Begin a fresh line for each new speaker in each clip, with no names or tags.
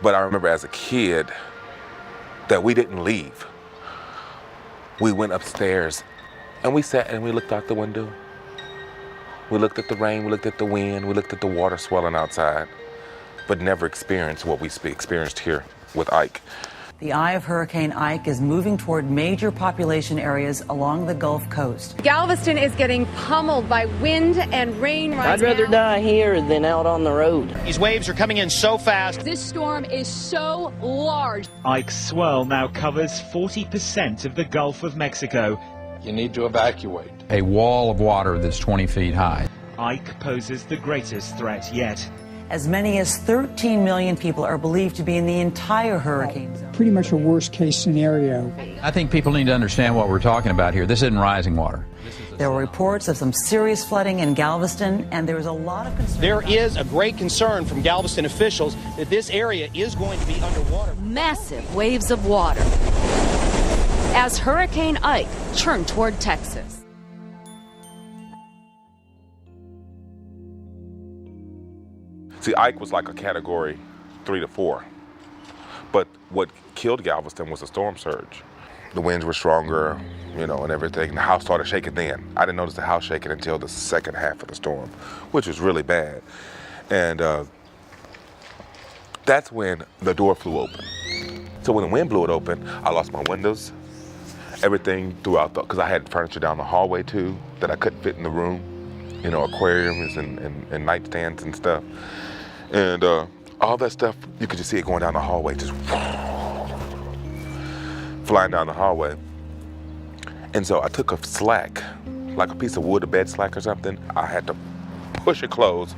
But I remember as a kid that we didn't leave. We went upstairs and we sat and we looked out the window. We looked at the rain, we looked at the wind, we looked at the water swelling outside, but never experienced what we experienced here with Ike.
The eye of Hurricane Ike is moving toward major population areas along the Gulf Coast.
Galveston is getting pummeled by wind and rain right now.
I'd rather die here than out on the road.
These waves are coming in so fast.
This storm is so large.
Ike's swirl now covers 40% of the Gulf of Mexico.
You need to evacuate.
A wall of water that's 20 feet high.
Ike poses the greatest threat yet.
As many as 13 million people are believed to be in the entire hurricane zone.
Pretty much a worst-case scenario.
I think people need to understand what we're talking about here. This isn't rising water.
There were reports of some serious flooding in Galveston, and there was a lot of concern.
There is a great concern from Galveston officials that this area is going to be underwater.
Massive waves of water as Hurricane Ike churned toward Texas.
See, Ike was like a category 3 to 4. But what killed Galveston was a storm surge. The winds were stronger, you know, and everything. The house started shaking then. I didn't notice the house shaking until the second half of the storm, which was really bad. And that's when the door flew open. So when the wind blew it open, I lost my windows, everything throughout because I had furniture down the hallway too that I couldn't fit in the room. You know, aquariums and nightstands and stuff. And all that stuff, you could just see it going down the hallway, just flying down the hallway. And so I took a slack, like a piece of wood, a bed slack or something. I had to push it closed,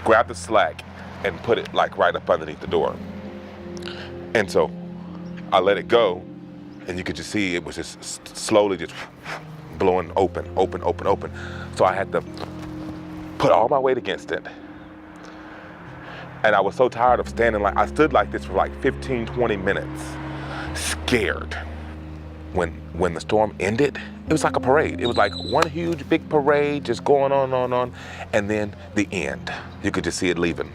grab the slack, and put it like right up underneath the door. And so I let it go, and you could just see it was just slowly just blowing open. So I had to put all my weight against it. And I was so tired of standing I stood like this for like 15, 20 minutes, scared. When the storm ended, it was like a parade. It was like one huge big parade just going on. And then the end, you could just see it leaving.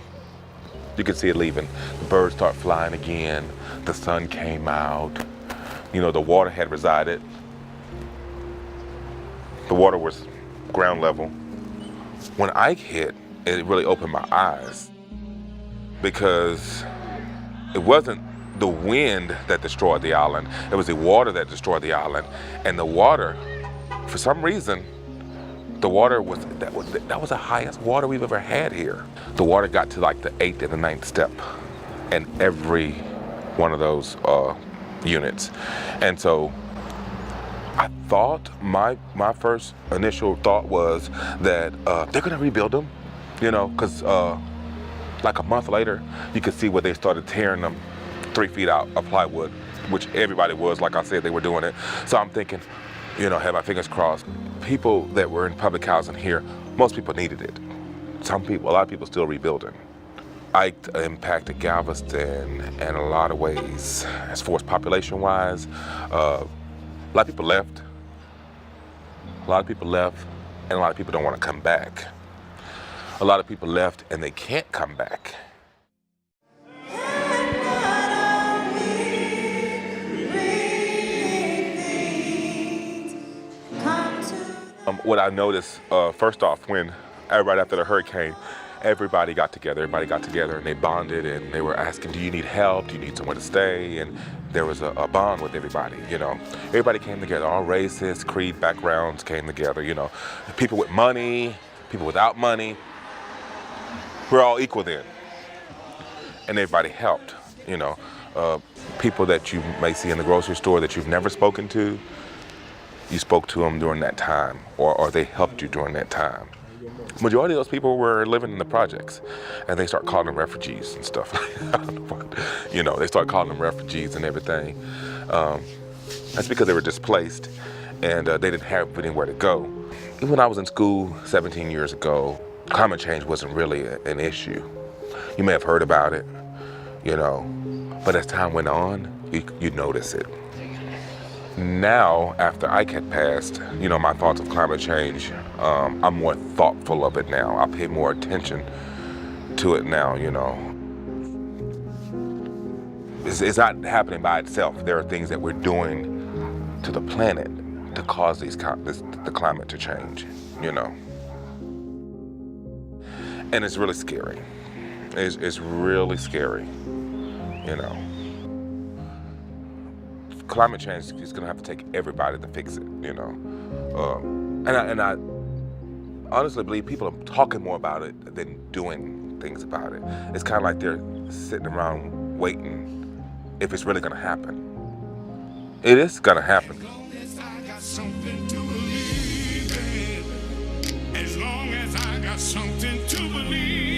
You could see it leaving. The birds start flying again. The sun came out. You know, the water had resided. The water was ground level. When Ike hit, it really opened my eyes because it wasn't the wind that destroyed the island, it was the water that destroyed the island. And the water, for some reason, the water was, that was the highest water we've ever had here. The water got to like the 8th and the 9th step in every one of those units. And so I thought, my first initial thought was that they're gonna rebuild them, you know, because like a month later, you could see where they started tearing them 3 feet out of plywood, which everybody was, like I said, they were doing it. So I'm thinking, you know, had my fingers crossed. People that were in public housing here, most people needed it. A lot of people still rebuilding. Ike impacted Galveston in a lot of ways. As far as population-wise, a lot of people left. And a lot of people don't want to come back. A lot of people left and they can't come back. What I noticed, first off, when right after the hurricane, everybody got together and they bonded and they were asking, do you need help? Do you need somewhere to stay? And there was a bond with everybody, you know. Everybody came together, all races, creed, backgrounds came together, you know. People with money, people without money. We're all equal then. And everybody helped, you know. People that you may see in the grocery store that you've never spoken to, you spoke to them during that time, or they helped you during that time. Majority of those people were living in the projects, and they start calling them refugees and stuff. I don't know what, you know, they start calling them refugees and everything. That's because they were displaced, and they didn't have anywhere to go. Even when I was in school 17 years ago, climate change wasn't really an issue. You may have heard about it, you know, but as time went on, you'd notice it. Now, after Ike had passed, you know, my thoughts of climate change, I'm more thoughtful of it now. I pay more attention to it now, you know. it's not happening by itself. There are things that we're doing to the planet to cause the climate to change, you know. And it's really scary. It's really scary, you know. Climate change is gonna have to take everybody to fix it, you know. And I honestly believe people are talking more about it than doing things about it. It's kind of like they're sitting around waiting if it's really gonna happen. It is gonna happen.
As long as I got something to believe